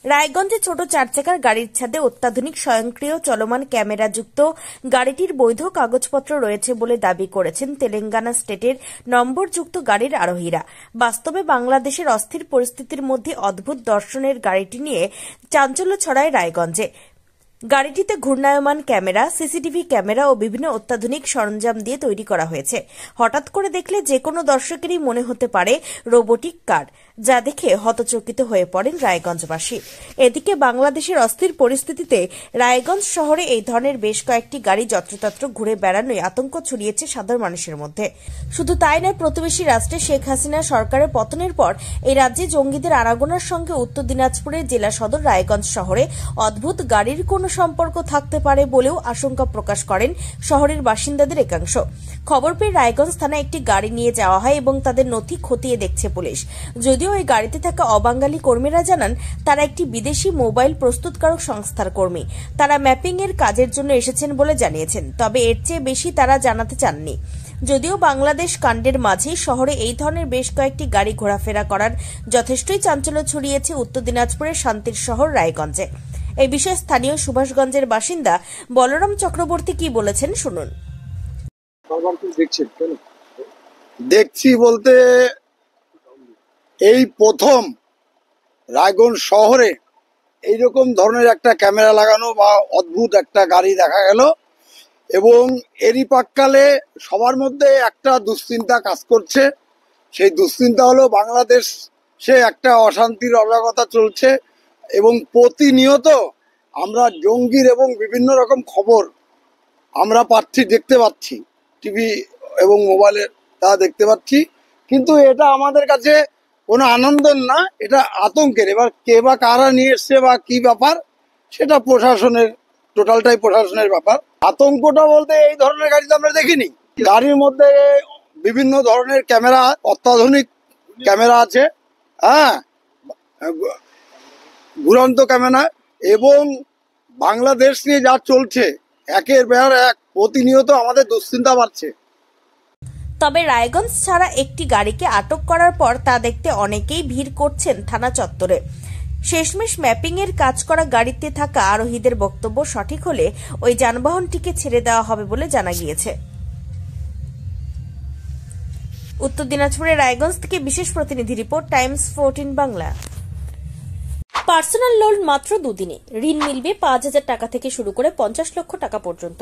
রায়গঞ্জে ছোট চারচাকার গাড়ির ছাদে অত্যাধুনিক স্বয়ংক্রিয় চলমান ক্যামেরাযুক্ত গাড়িটির বৈধ কাগজপত্র রয়েছে বলে দাবি করেছেন তেলেঙ্গানা স্টেটের নম্বরযুক্ত গাড়ির আরোহীরা। বাস্তবে বাংলাদেশের অস্থির পরিস্থিতির মধ্যে অদ্ভুত দর্শনের গাড়িটি নিয়ে চাঞ্চল্য ছড়ায় রায়গঞ্জে। গাড়িটিতে ঘূর্ণায়মান ক্যামেরা, সিসিটিভি ক্যামেরা ও বিভিন্ন অত্যাধুনিক সরঞ্জাম দিয়ে তৈরি করা হয়েছে। হঠাৎ করে দেখলে যে কোনো দর্শকেরই মনে হতে পারে রোবোটিক কার, যা দেখে হতচকিত হয়ে পড়েন রায়গঞ্জবাসী। এদিকে বাংলাদেশের অস্থির পরিস্থিতিতে রায়গঞ্জ শহরে এই ধরনের বেশ কয়েকটি গাড়ি যত্রতত্র ঘুরে বেড়ানোয় আতঙ্ক ছড়িয়েছে সাধারণ মানুষের মধ্যে। শুধু তাই নয়, প্রতিবেশী রাষ্ট্রে শেখ হাসিনা সরকারের পতনের পর এই রাজ্যে জঙ্গিদের আনাগোনার সঙ্গে উত্তর দিনাজপুরের জেলা সদর রায়গঞ্জ শহরে অদ্ভুত গাড়ির কোনো সম্পর্ক থাকতে পারে বলেও আশঙ্কা প্রকাশ করেন শহরের বাসিন্দাদের একাংশ। খবর পেয়ে রায়গঞ্জ থানায় একটি গাড়ি নিয়ে যাওয়া হয় এবং তাদের নথি খতিয়ে দেখছে পুলিশ। যদিও ওই গাড়িতে থাকা অবাঙালি কর্মীরা জানান তারা একটি বিদেশি মোবাইল প্রস্তুতকারক সংস্থার কর্মী। তারা ম্যাপিং এর কাজের জন্য এসেছেন বলে জানিয়েছেন, তবে এর চেয়ে বেশি তারা জানাতে চাননি। যদিও বাংলাদেশ কাণ্ডের মাঝে শহরে এই ধরনের বেশ কয়েকটি গাড়ি ঘোরাফেরা করার যথেষ্টই চাঞ্চল্য ছড়িয়েছে উত্তর দিনাজপুরের শান্তির শহর রায়গঞ্জে। এই বিষয়ে স্থানীয় সুভাষগঞ্জের বাসিন্দা বলরাম চক্রবর্তী কি বলেছেন শুনুন। দেখছি বলতে এই প্রথম রায়গঞ্জ শহরে এইরকম ধরনের একটা ক্যামেরা লাগানো বা অদ্ভুত একটা গাড়ি দেখা গেল, এবং এরই পাককালে সবার মধ্যে একটা দুশ্চিন্তা কাজ করছে। সেই দুশ্চিন্তা হলো বাংলাদেশে একটা অশান্তির অরাজকতা চলছে এবং প্রতিনিয়ত আমরা জঙ্গির এবং বিভিন্ন রকম খবর আমরা দেখতে পাচ্ছি, টিভি এবং মোবাইলে তা দেখতে পাচ্ছি। কিন্তু এটা আমাদের কাছে কোনো আনন্দের না, এটা আতঙ্কের। এবার কে বা কারা নিয়ে এসছে বা কি ব্যাপার, সেটা প্রশাসনের, টোটালটাই প্রশাসনের ব্যাপার। আতঙ্কটা বলতে এই ধরনের গাড়ি তো আমরা দেখিনি। গাড়ির মধ্যে বিভিন্ন ধরনের ক্যামেরা, অত্যাধুনিক ক্যামেরা আছে, হ্যাঁ, ঘুরন্ত ক্যামেরা, এবং বাংলাদেশ নিয়ে যা চলছে একের পর এক প্রতিনিয়ত আমাদের দুশ্চিন্তা বাড়ছে। তবে রায়গঞ্জ ছাড়া একটি গাড়িকে আটক করার পর তা দেখতে অনেকেই ভিড় করছেন থানা চত্বরে। শেষমেশ ম্যাপিং এর কাজ করা গাড়িতে থাকা আরোহীদের বক্তব্য সঠিক হলে ওই যানবাহনটিকে ছেড়ে দেওয়া হবে বলে জানা গিয়েছে। উত্তর দিনাজপুরের রায়গঞ্জ থেকে বিশেষ প্রতিনিধি report, Times 14 Bangla. Personal loan মাত্র 2 দিনে ঋণ মিলবে 5,000 টাকা থেকে শুরু করে 50 লক্ষ টাকা পর্যন্ত।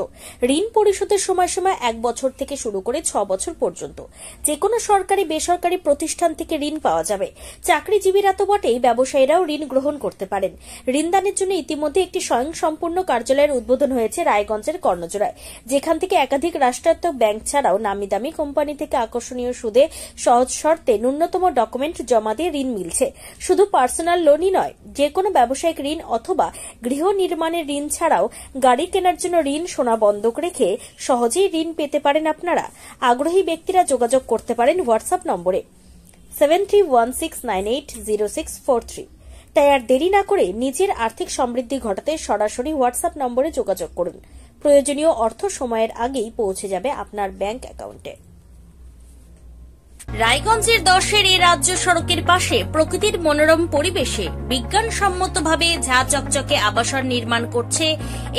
ঋণ পরিশোধের সময়সীমা 1 বছর থেকে শুরু করে 6 বছর পর্যন্ত। যে কোনো সরকারি বেসরকারি প্রতিষ্ঠান থেকে ঋণ পাওয়া যাবে। চাকরিজীবীরা তো বটেই, ব্যবসায়ীরাও ঋণ গ্রহণ করতে পারেন। ঋণদানের জন্য ইতিমধ্যে একটি স্বয়ংসম্পূর্ণ কার্যালয়ের উদ্বোধন হয়েছে রায়গঞ্জের কর্ণজোড়ায়, যেখান থেকে একাধিক রাষ্ট্রায়ত্ত ব্যাংক ছাড়াও নামি দামি কোম্পানি থেকে আকর্ষণীয় সুদে সহজ শর্তে ন্যূনতম ডকুমেন্ট জমা দিয়ে ঋণ মিলছে। শুধু পার্সোনাল লোনই নয়, যে কোনো ব্যবসায়িক ঋণ অথবা গৃহ নির্মাণের ঋণ ছাড়াও গাড়ি কেনার জন্য ঋণ, সোনা বন্ধক রেখে সহজেই ঋণ পেতে পারেন আপনারা। আগ্রহী ব্যক্তিরা যোগাযোগ করতে পারেন হোয়াটসঅ্যাপ নম্বরে 7316980643। তাই আর দেরি না করে নিজের আর্থিক সমৃদ্ধি ঘটাতে সরাসরি হোয়াটসঅ্যাপ নম্বরে যোগাযোগ করুন। প্রয়োজনীয় অর্থ সময়ের আগেই পৌঁছে যাবে আপনার ব্যাংক অ্যাকাউন্টে। রায়গঞ্জের 10-এর এই রাজ্য সড়কের পাশে প্রকৃতির মনোরম পরিবেশে বিজ্ঞানসম্মতভাবে ঝা চকচকে আবাসন নির্মাণ করছে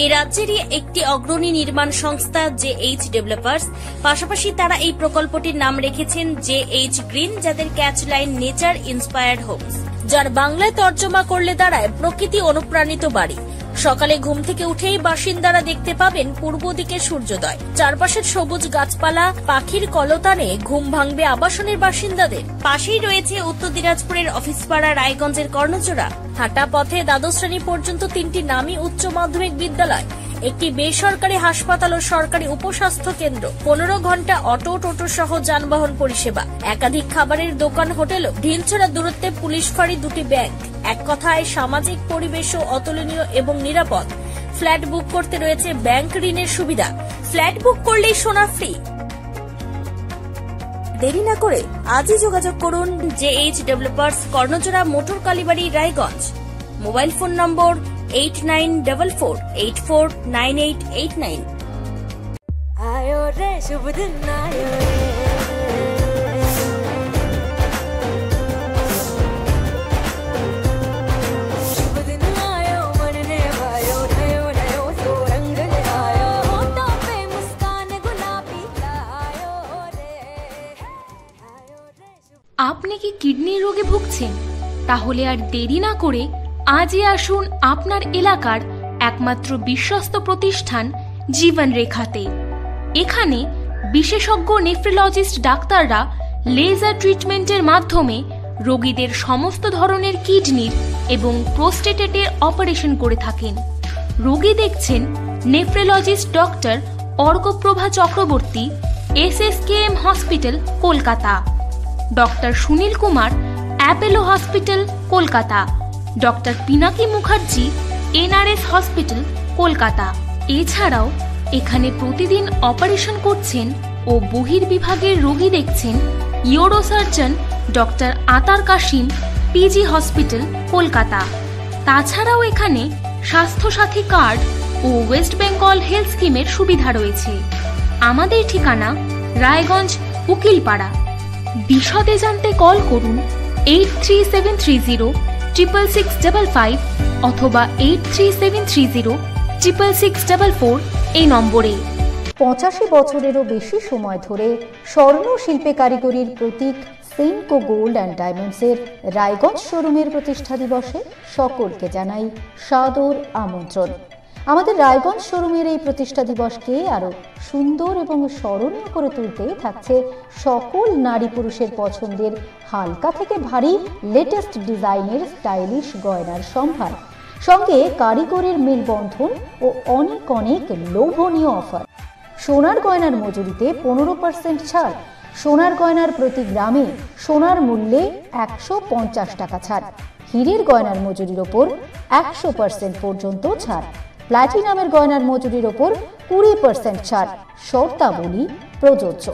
এই রাজ্যেরই একটি অগ্রণী নির্মাণ সংস্থা JH ডেভেলপার্স। পাশাপাশি তারা এই প্রকল্পটির নাম রেখেছেন JH গ্রিন, যাদের catch line nature inspired homes, যার বাংলায় তর্জমা করলে দাঁড়ায় প্রকৃতি অনুপ্রাণিত বাড়ি। সকালে ঘুম থেকে উঠেই বাসিন্দারা দেখতে পাবেন পূর্ব দিকে সূর্যোদয়। চারপাশের সবুজ গাছপালা, পাখির কলতানে ঘুম ভাঙবে আবাসনের বাসিন্দাদের। পাশেই রয়েছে উত্তর দিনাজপুরের অফিসপাড়া রায়গঞ্জের কর্ণজোড়া। হাঁটা পথে দ্বাদশ শ্রেণী পর্যন্ত 3টি নামী উচ্চ মাধ্যমিক বিদ্যালয়, একটি বেসরকারি হাসপাতাল ও সরকারি উপস্বাস্থ্য কেন্দ্র, 15 ঘন্টা অটো, টোটো সহ যানবাহন পরিষেবা, একাধিক খাবারের দোকান, হোটেলও, ঢিলছড়া দূরত্বে পুলিশ ফাঁড়ি, 2টি ব্যাংক। এক কথায় সামাজিক পরিবেশও অতুলনীয় এবং নিরাপদ। ফ্ল্যাট বুক করতে রয়েছে ব্যাংক ঋণের সুবিধা। ফ্ল্যাট বুক করলেই সোনা ফ্রি। দেরি না করে আজই যোগাযোগ করুন JH developers, Karnajora, motor Kalibari, Raiganj. Mobile phone number 8944849889। आयो रे शुभ दिन आयो रे, शुभ दिन কিডনির রোগে ভুগছেন? তাহলে আর দেরি না করে আজই আসুন আপনার এলাকার একমাত্র বিশ্বস্ত প্রতিষ্ঠান জীবন রেখাতে। এখানে বিশেষজ্ঞ নেফ্রোলজিস্ট ডাক্তাররা লেজার ট্রিটমেন্টের মাধ্যমে রোগীদের সমস্ত ধরনের কিডনির এবং প্রোস্টেটের অপারেশন করে থাকেন। রোগী দেখছেন nephrologist doctor Arkaprava Chakraborty, SSKM hospital, Kolkata. Doctor Sunil Kumar, Apollo hospital, Kolkata. Doctor Pinaki Mukherjee, NRS hospital, Kolkata. এছাড়াও এখানে প্রতিদিন অপারেশন করছেন ও বহির্বিভাগের রোগী দেখছেন ইউরোসার্জন ডক্টর আতার কাশিম, PG হসপিটাল, কলকাতা। তাছাড়াও এখানে স্বাস্থ্যসাথী কার্ড ও ওয়েস্ট বেঙ্গল হেলথ স্কিমের সুবিধা রয়েছে। আমাদের ঠিকানা রায়গঞ্জ, উকিলপাড়া। বিশদে জানতে কল করুন 8373066655 অথবা 8373066644 এই নম্বরে। 85 বছরেরও বেশি সময় ধরে স্বর্ণ শিল্পে কারিগরির প্রতীক সেনকো গোল্ড অ্যান্ড ডায়মন্ডসের রায়গঞ্জ শোরুমের প্রতিষ্ঠা দিবসে সকলকে জানাই সাদর আমন্ত্রণ। আমাদের রায়গঞ্জ শোরুমের এই প্রতিষ্ঠা দিবসকে আরো সুন্দর এবং স্মরণীয় করে তুলতে থাকছে সকল নারী পুরুষের পছন্দের হালকা থেকে ভারী লেটেস্ট ডিজাইনের স্টাইলিশ গয়নার সম্ভার, সঙ্গে কারিগরের মেলবন্ধন ও অনেক অনেক লোভনীয় অফার। সোনার গয়নার মজুরিতে 15% ছাড়, সোনার গয়নার প্রতি গ্রামে সোনার মূল্যে 150 টাকা ছাড়, হীরের গয়নার মজুরির ওপর 100% পর্যন্ত ছাড়, প্ল্যাটিনামের গয়নার মজুরির ওপর 20% ছাড়, শর্তাবলী প্রযোজ্য।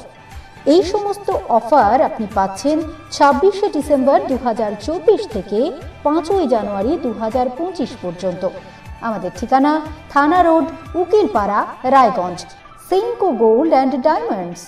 এই সমস্ত অফার আপনি পাচ্ছেন 26শে ডিসেম্বর 2024 থেকে 5ই জানুয়ারি 2025 পর্যন্ত। আমাদের ঠিকানা থানা road, Ukilpara, Raiganj. Senco gold and diamonds.